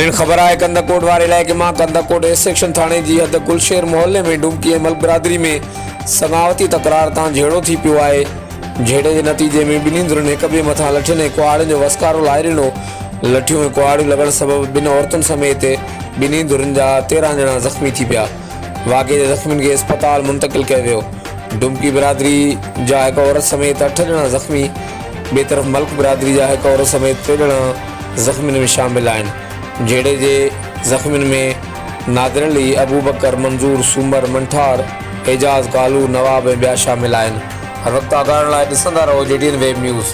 वहीं ख़बर आहे कंदकोट वारे इलाइक़े मां कंदकोट ए सेक्शन थाणे जी हद गुलशेर मोहल्ले में डुमकी ऐं मल्क बिरादरी में सगावती तकरार तां झेड़ो थी पियो आहे। झेड़े के नतीजे में ॿिन्ही धुरनि हिक ॿिए मथां लठियुनि ऐं कुहाड़ियुनि जो वसकारो लाहे ॾिनो। लठियूं ऐं कुहाड़ियूं लॻण सबबि ॿिनि औरतुनि समेत ॿिन्ही धुरनि जा 13 ॼणा ज़ख़्मी थी पिया। वाक़े जे ज़ख़्मियुनि खे अस्पताल मुंतक़िल कयो वियो। डुमकी बिरादरी जा हिक औरत समेत 8 ॼणा ज़ख़्मी। ॿिए तरफ़ मल्क बिरादरी जा हिक औरत समेत 3 ॼणा ज़ख़्मियुनि में शामिल आहिनि। झेड़े जे ज़ख़्मियुनि में नादिर अली, अबू बकर, मंजूर, सूमर, मंठार, एजाज़, कालू, नवाब ऐं ॿिया शामिल आहिनि। हर वक़्तु आगाहण लाइ ॾिसंदा रहो JTN वेब न्यूज़।